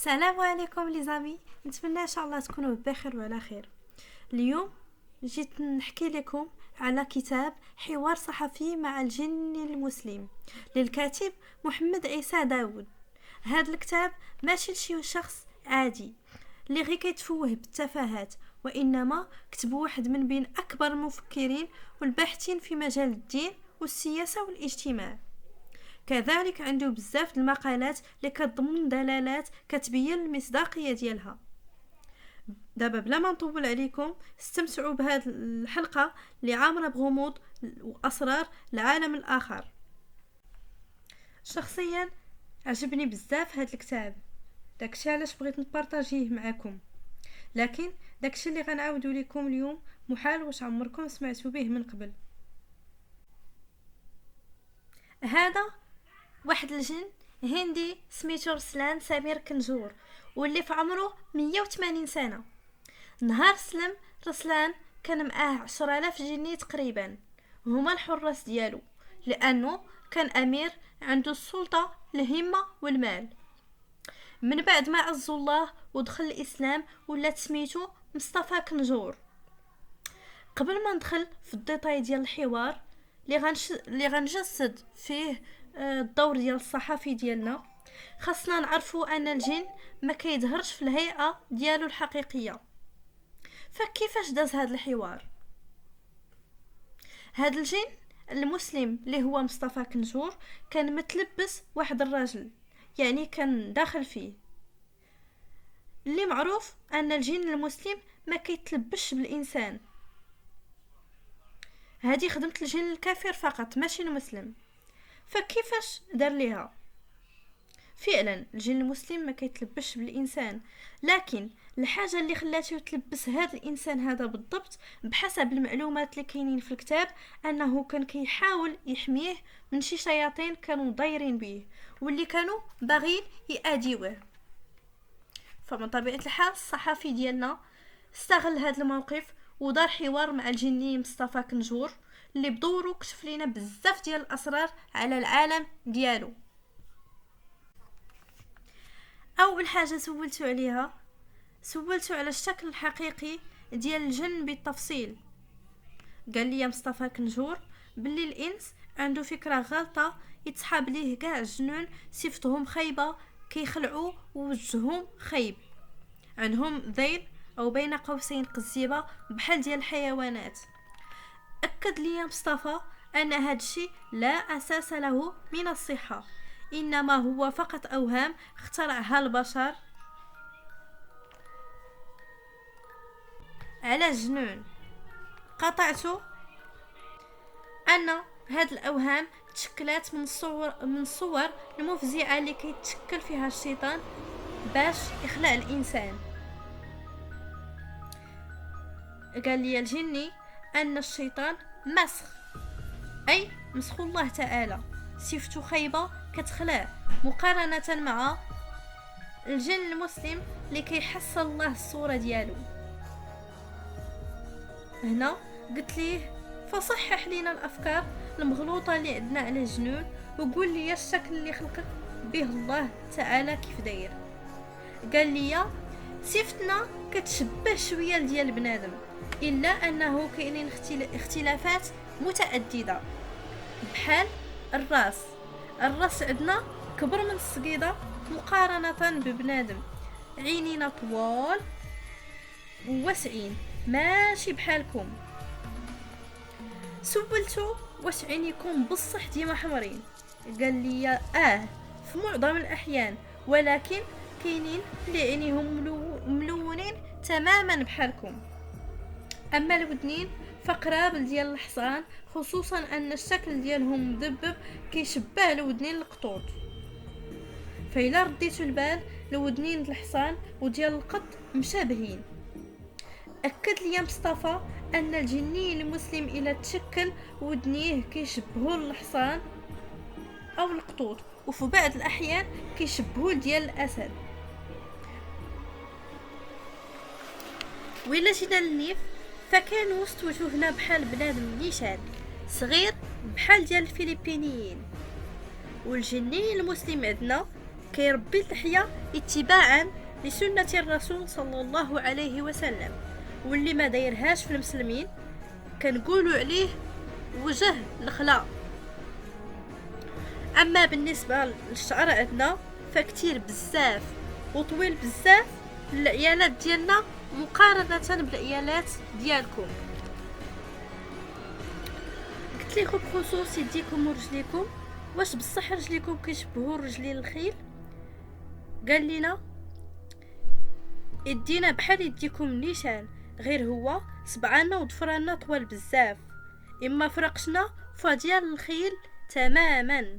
السلام عليكم لي زامي، نتمنى ان شاء الله تكونوا بخير وعلى خير. اليوم جيت نحكي لكم على كتاب حوار صحفي مع الجن المسلم للكاتب محمد عيسى داود. هذا الكتاب ماشي لشي شخص عادي اللي غير كيتفوه بالتفاهات، وانما كتب واحد من بين اكبر المفكرين والباحثين في مجال الدين والسياسه والاجتماع. كذلك عنده بزاف المقالات اللي كتضمن دلالات كتبين المصداقيه ديالها. دابا بلا ما نطول عليكم، استمتعوا بهذه الحلقه اللي عامره بغموض واسرار العالم الاخر. شخصيا عجبني بزاف هذا الكتاب، داكشي علاش بغيت نبارطاجيه معكم. لكن داكشي اللي غنعاودو لكم اليوم محال واش عمركم سمعتوا به من قبل. هذا واحد الجن هندي سميتو رسلان سمير كنجور، واللي في عمره 180 سنة. نهار سلم رسلان كان معاه 10,000 جني تقريبا، هما الحراس ديالو، لأنه كان أمير عنده السلطة الهمة والمال. من بعد ما عز الله ودخل الإسلام ولات سميتو مصطفى كنجور. قبل ما ندخل في الديتاي ديال الحوار اللي غنجسد فيه الدور ديال الصحفي ديالنا، خاصنا نعرفوا ان الجن ما كيظهرش في الهيئه ديالو الحقيقيه. فكيفاش داز هذا الحوار؟ هذا الجن المسلم اللي هو مصطفى كنجور كان متلبس واحد الراجل، يعني كان داخل فيه. اللي معروف ان الجن المسلم ما كيتلبش بالانسان، هذه خدمه الجن الكافر فقط ماشي المسلم. فكيفاش دار ليها؟ فعلا الجن المسلم ما كيتلبش بالانسان، لكن الحاجه اللي خلاته يتلبس هذا الانسان هذا بالضبط، بحسب المعلومات اللي كاينين في الكتاب، انه كان كيحاول يحميه من شي شياطين كانوا دايرين به واللي كانوا باغيين يأذيوه. فمن طبيعه الحال الصحفي ديالنا استغل هذا الموقف ودار حوار مع الجني مصطفى كنجور، اللي بدورو كشف لينا بزاف ديال الاسرار على العالم ديالو. اول حاجه سولتو على الشكل الحقيقي ديال الجن بالتفصيل. قال لي مصطفى كنجور باللي الانس عنده فكره غلطه يتصحاب ليه كاع الجنون، صفتهم خايبه، كيخلعوا ووجههم خايب، عندهم ذيل او بين قوسين قزيبه بحال ديال الحيوانات. أكد لي مصطفى أن هذا الشيء لا أساس له من الصحة، إنما هو فقط أوهام اخترعها البشر على الجنون. قطعته أن هذه الأوهام تشكلت من الصور المفزعة اللي كيتشكل فيها الشيطان باش يخلع الإنسان. قال لي الجني أن الشيطان مسخ، أي مسخ الله تعالى، صفته خيبة كتخلع مقارنة مع الجن المسلم اللي كيحصل الله الصورة ديالو. هنا قلت ليه فصحح لينا الأفكار المغلوطة اللي عندنا على الجنون، وقول لي الشكل اللي خلقك به الله تعالى كيف داير. قال لي صفتنا كتشبه شوية ديال بنادم، إلا أنه كاينين اختلافات متعددة، بحال الراس عندنا كبر من السقيدة مقارنة ببنادم، عينينا طوال وواسعين ماشي بحالكم. سولتو واش عينيكم بصح ديما حمرين؟ قال لي في معظم الأحيان، ولكن كاينين اللي عينيهم ملونين تماما بحالكم. اما الودنين فقراب ديال الحصان، خصوصا ان الشكل ديالهم مدبب كيشبه الودنين القطوط. فإلا رديتو البال الودنين الحصان وديال القط مشابهين. اكد لي مصطفى ان الجني المسلم الى تشكل ودنيه كيشبهوا الحصان او القطوط، وفي بعض الاحيان كيشبهوا ديال الاسد. وإلا جينا للنيف فكان وسط وجوهنا بحال بنادم نيشان صغير بحال ديال الفلبينيين. والجني المسلم عندنا كيربي اللحية اتباعا لسنة الرسول صلى الله عليه وسلم، واللي ما دايرهاش في المسلمين كنقولوا عليه وجه الخلا. اما بالنسبه للشعر عندنا فكتير بزاف وطويل بزاف العيالات ديالنا مقارنه بالعيالات ديالكم. قلت لكم بخصوص يديكم ورجليكم، واش بصح رجليكم كيشبهوا رجلين الخيل؟ قال لنا يدينا بحال يديكم نيشان، غير هو صبعانا وضفرانا طوال بزاف، اما فرقشنا فديال الخيل تماما.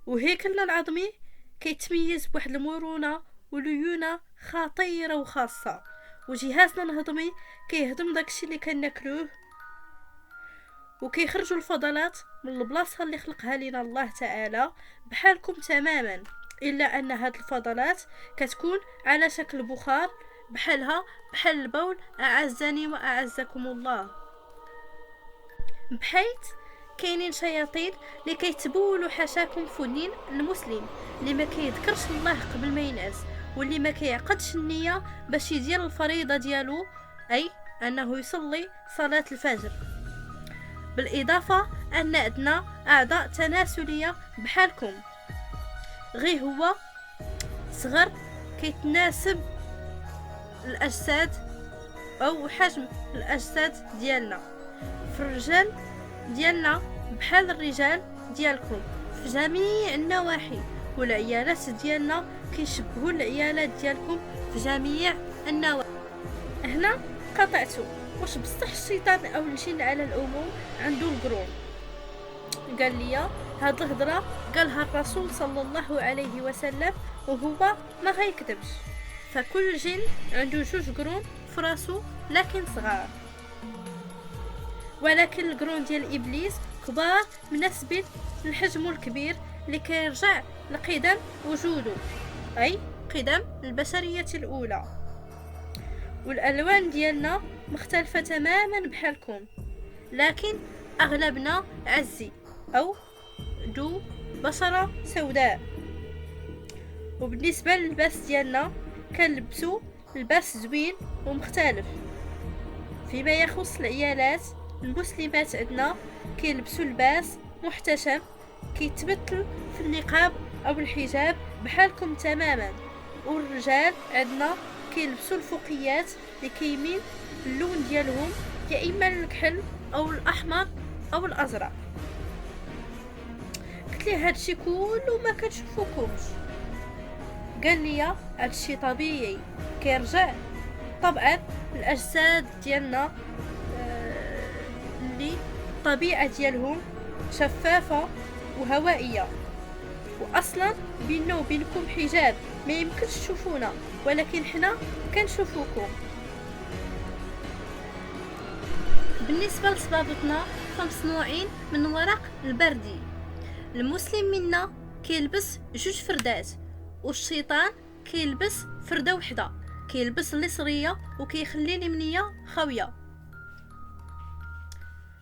وهيكلنا العظمي كيتميز بواحد المرونه وليونه خطيره وخاصه، وجهازنا الهضمي كيهضم داكشي اللي كناكلوه، وكيخرجوا الفضلات من البلاصه اللي خلقها لنا الله تعالى بحالكم تماما، الا ان هاد الفضلات كتكون على شكل بخار بحال البول، اعزني واعزكم الله. بحيث كاينين شياطين اللي كيتبولوا حاشاكم فنين المسلم اللي ما كيذكرش الله قبل ما ينعس، واللي ما كيعقدش النيه باش يدير الفريضه ديالو، اي انه يصلي صلاه الفجر. بالاضافه ان عندنا اعضاء تناسليه بحالكم، غير هو صغر كيتناسب الاجساد او حجم الاجساد ديالنا. في الرجال ديالنا بحال الرجال ديالكم في جميع النواحي، والعيالات ديالنا كيشبهوا العيالات ديالكم في جميع النواحي. هنا قطعته، واش بصح الشيطان او الجن على العموم عنده القرون؟ قال لي هاد الهضره قالها الرسول صلى الله عليه وسلم، وهو ما غيكذبش. فكل جن عنده 2 قرون في راسو لكن صغار، ولكن القرون ديال ابليس كبار مناسبين لحجمه الكبير اللي كيرجع لقدم وجوده، اي قدم البشريه الاولى. والالوان ديالنا مختلفه تماما بحالكم، لكن اغلبنا عزي او ذو بشره سوداء. وبالنسبه للباس ديالنا كنلبسوا لباس زوين ومختلف. فيما يخص العيالات المسلمات عندنا كيلبسوا لباس محتشم كيتبتل في النقاب او الحجاب بحالكم تماما. والرجال عندنا كيلبسوا الفوقيات اللي كيميل اللون ديالهم يا اما الكحل او الاحمر او الازرق. قلت ليه هادشي كله ما كتشوفوكمش. قال لي هادشي طبيعي، كيرجع طبعا الاجساد ديالنا اللي الطبيعه ديالهم شفافه وهوائيه، واصلا بيننا وبينكم حجاب ما يمكنش تشوفونا، ولكن حنا كنشوفوكم. بالنسبه لصبابطنا فمصنوعين من ورق البردي. المسلم منا كيلبس 2 فردات، والشيطان كيلبس فرده وحده، كيلبس اليسريه وكيخلي اليمنيه خاويه.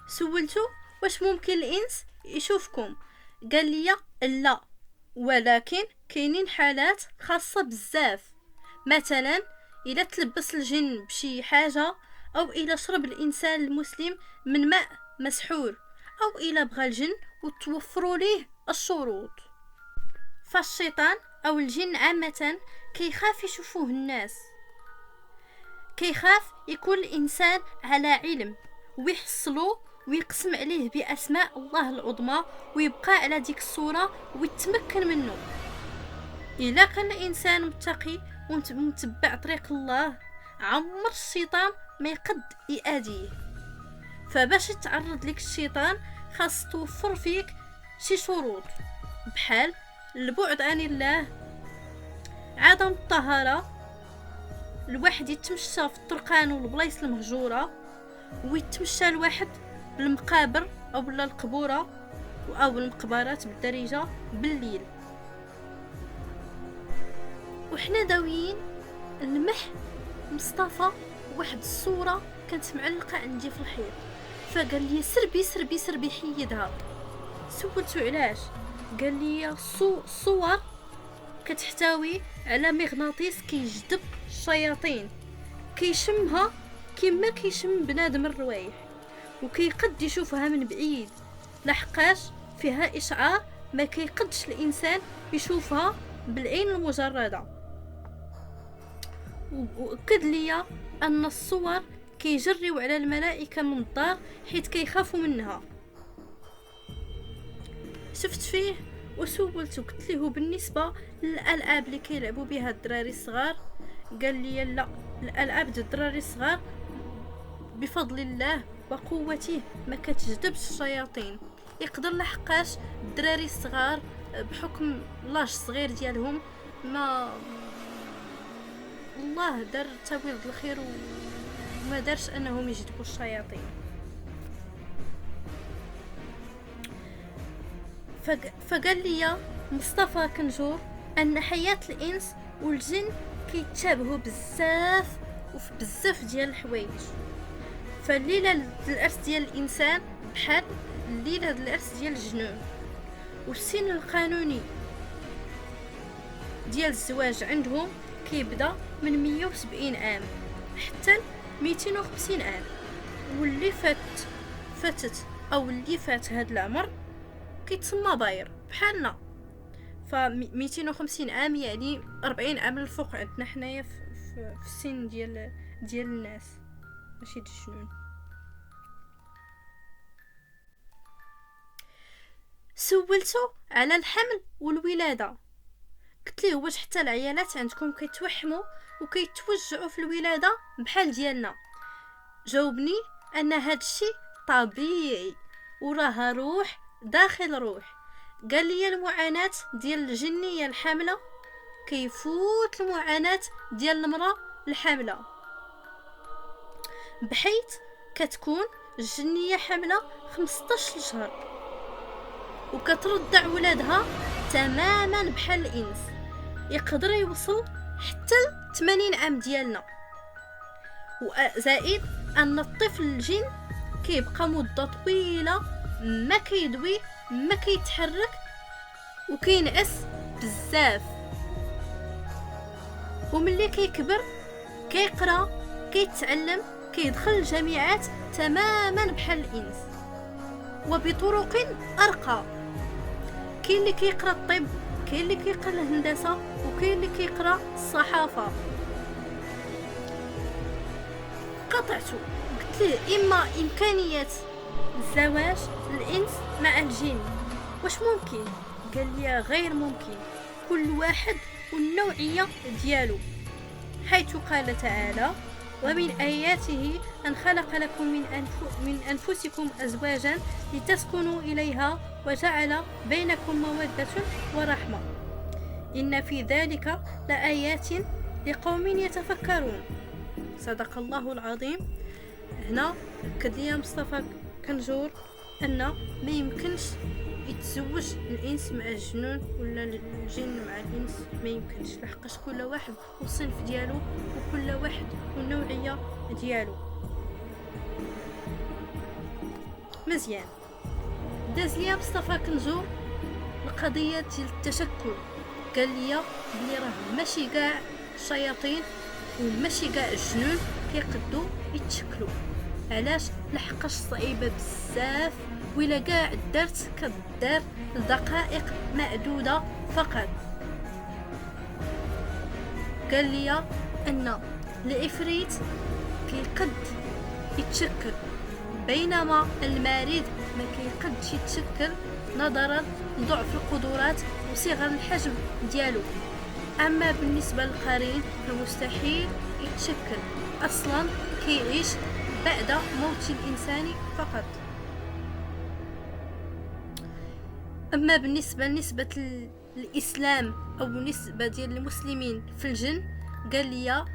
سولتو واش ممكن الانس يشوفكم؟ قال لي لا، ولكن كاينين حالات خاصه بزاف، مثلا الا تلبس الجن بشي حاجه، او الا شرب الانسان المسلم من ماء مسحور، او الا بغى الجن وتوفروا ليه الشروط. فالشيطان او الجن عامه كيخاف يشوفوه الناس، كيخاف يكون الانسان على علم ويحصلو ويقسم عليه باسماء الله العظمى ويبقى على ديك الصوره ويتمكن منه. الا كان الانسان متقي ومتبع طريق الله، عمر الشيطان ما يقد يأذيه. فباش يتعرض لك الشيطان خاص توفر فيك شي شروط، بحال البعد عن الله، عدم الطهاره، الواحد يتمشى في الطرقان والبلايص المهجوره، ويتمشى الواحد بالمقابر او بلا القبوره او المقبرات بالدارجه بالليل. وحنا داويين نمح مصطفى واحد الصوره كانت معلقه عندي في الحيط، فقال لي سربي حيدها. سولتو علاش؟ قال لي الصور كتحتوي على مغناطيس كيجذب الشياطين، كيشمها كما كيشم بنادم الروايح، وكيقد يشوفها من بعيد لحقاش فيها اشعاع ما كيقدش الانسان يشوفها بالعين المجرده. واكد ليا ان الصور كيجريو على الملائكه من الدار حيت كيخافوا منها. شفت فيه وسولته، قلت له بالنسبه للالعاب اللي كيلعبوا بها الدراري الصغار، قال لي لا، الالعاب ديال الدراري الصغار بفضل الله وقوته ما كتجذبش الشياطين. يقدر لحقاش الدراري الصغار بحكم لاش صغير ديالهم ما الله دار تولد الخير وما دارش انهم يجذبوا الشياطين. فقال لي مصطفى كنجور ان حياة الانس والجن كيتشابهوا بزاف وفي بزاف ديال الحوايج. فالليله الارث ديال الانسان بحال الليله الارث ديال الجنون، والسن القانوني ديال الزواج عندهم كيبدا من 170 عام حتى 250 عام، واللي فاتت او اللي فات هاد العمر كيتسمى باير بحالنا. ف 250 عام يعني 40 عام الفوق عندنا حنايا في السن ديال الناس، ماشي د الجنون. سولته على الحمل والولاده، قلت ليه واش حتى العيالات عندكم كيتوحموا وكيتوجعوا في الولاده بحال ديالنا؟ جاوبني ان هاد الشيء طبيعي وراها روح داخل روح. قال لي المعاناه ديال الجنيه الحامله كيفوت المعاناه ديال المراه الحامله، بحيث كتكون الجنيه حامله 15 شهر وكترضع ولادها تماما بحال الانس، يقدر يوصل حتى 80 عام ديالنا. وزائد ان الطفل الجن كيبقى مده طويله ما كيدوي ما كيتحرك وكينعس بزاف، وملي كيكبر كيقرا كيتعلم كيدخل الجامعات تماما بحال الانس وبطرق ارقى. كاين اللي كيقرا الطب، كاين اللي كيقرا الهندسه، وكاين اللي كيقرا الصحافه. قطعته قلت له اما امكانيه الزواج الانس مع الجن واش ممكن؟ قال لي غير ممكن، كل واحد والنوعيه ديالو، حيث قال تعالى ومن آياته أن خلق لكم من أنفسكم أزواجا لتسكنوا إليها وجعل بينكم مودة ورحمة إن في ذلك لآيات لقوم يتفكرون. صدق الله العظيم. هنا أكد لي مصطفى كنجور أن ما يمكنش يتزوج الانس مع الجنون ولا الجن مع الانس، ما يمكنش، لحقاش كل واحد والصنف ديالو وكل واحد والنوعيه ديالو. مزيان داز ليا مصطفى كنجور القضيه ديال التشكل. قال لي بلي راه ماشي كاع الشياطين وماشي كاع الجنون كيقدوا يتشكلوا. علاش؟ لحقاش صعيبه بزاف، وإلا كاع درت كدار لدقائق معدودة فقط. قال لي أن العفريت كيقد يتشكل، بينما المارد ما كيقدش يتشكل نظرا لضعف القدرات وصغر الحجم ديالو. أما بالنسبة للقرين فمستحيل يتشكل أصلا، كيعيش بعد موت الإنسان فقط. اما بالنسبه لنسبه الاسلام او نسبه ديال المسلمين في الجن، قال لي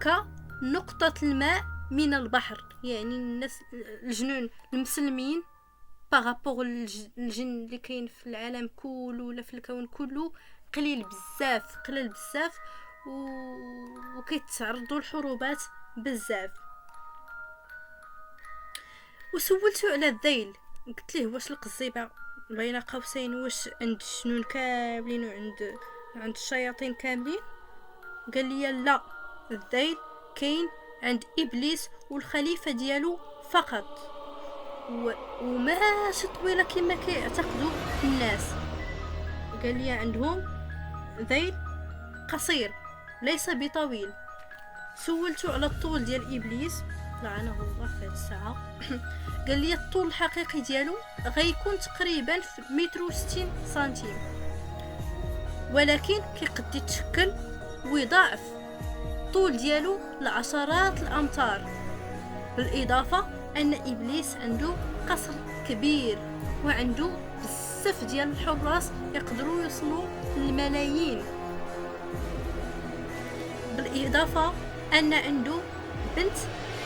كنقطه الماء من البحر، يعني الناس الجنون المسلمين بارابور الجن اللي كاين في العالم كله ولا في الكون كله قليل بزاف وكيتعرضوا للحروبات بزاف. وسولته على الذيل، قلت له واش القزيبه بين قوسين واش عند الجنون كاملين وعند عند الشياطين كاملين؟ قال لي لا، الذيل كاين عند ابليس والخليفه ديالو فقط، وماشي طويله كما كيعتقدوا الناس. قال لي عندهم ذيل قصير ليس بطويل. سولته على الطول ديال ابليس لعنه الله في هذه الساعه. قال لي الطول الحقيقي ديالو غيكون تقريبا في 160 سنتيم، ولكن كيقد يتشكل ويضاعف الطول ديالو لعشرات الامتار. بالاضافه ان ابليس عنده قصر كبير وعنده بزاف ديال الحراس يقدروا يوصلوا للملايين. بالاضافه ان عنده بنت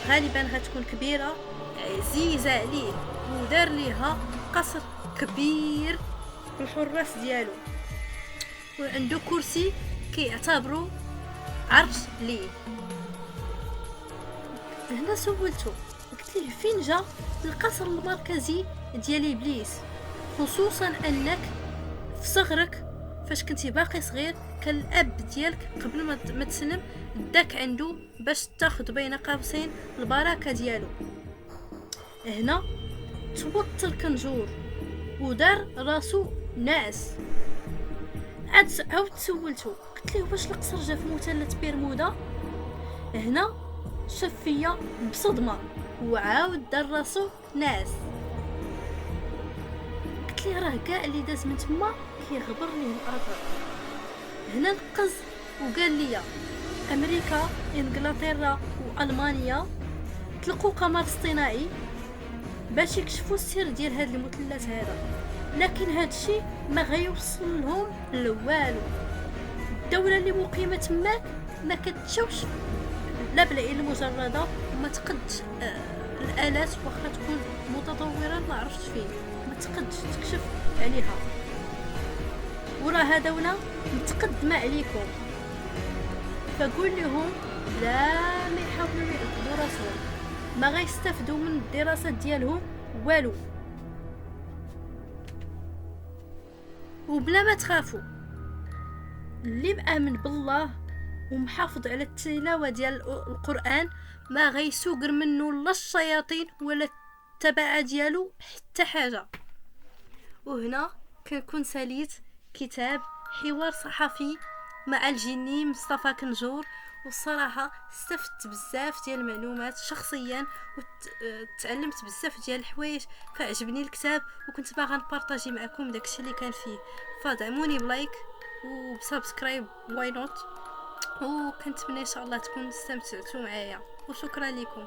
غالبا غتكون كبيره عزيزه عليه، ودار ليها قصر كبير بالحراس ديالو، وعنده كرسي كيعتبروا عرش ليه. هنا سولته قلت ليه فين جا القصر المركزي ديال ابليس، خصوصا انك في صغرك فاش كنتي باقي صغير كان الاب ديالك قبل ما تسلم داك عنده باش تاخذ بين قوسين البركه ديالو. هنا توتر كنجور ودار راسو ناس. عاود سولته قلت ليه واش القصر جا في مثلث برمودا؟ هنا شاف فيا بصدمه وعاود دار راسو ناس. قلت ليه راه كاع اللي داز من تما كيغبر ليه الاثر. هنا نقز وقال لي امريكا انجلترا والمانيا طلقوا قمر اصطناعي باش يكشفوا السر ديال هذا المثلث هذا، لكن هذا الشيء ما غيوصل لهم لوالو. الدوله اللي مقيمه تماك ما كتشوفش لا بالعين المجرده، وما تقدش الالات واخا تكون متطوره ما عرفتش فين ما تقدش تكشف عليها، وراها دوله متقدمه عليكم. فقول لهم لا ما يحاولوا يعذبوا راسهم، ما غيستافدوا من الدراسات ديالهم والو. وبلا ما تخافوا، اللي مآمن بالله ومحافظ على التلاوه ديال القران ما غيسوقر منه لا الشياطين ولا التبعه ديالو حتى حاجه. وهنا كنكون ساليت كتاب حوار صحفي مع الجني مصطفى كنجور، والصراحه استفدت بزاف ديال المعلومات شخصيا وتعلمت بزاف ديال الحوايج، فعجبني الكتاب وكنت باغا نبارطاجي معكم داكشي اللي كان فيه. فدعموني بلايك وبسبسكرايب واي نوت، وكنتمنى ان شاء الله تكونوا استمتعتوا معايا، وشكرا لكم.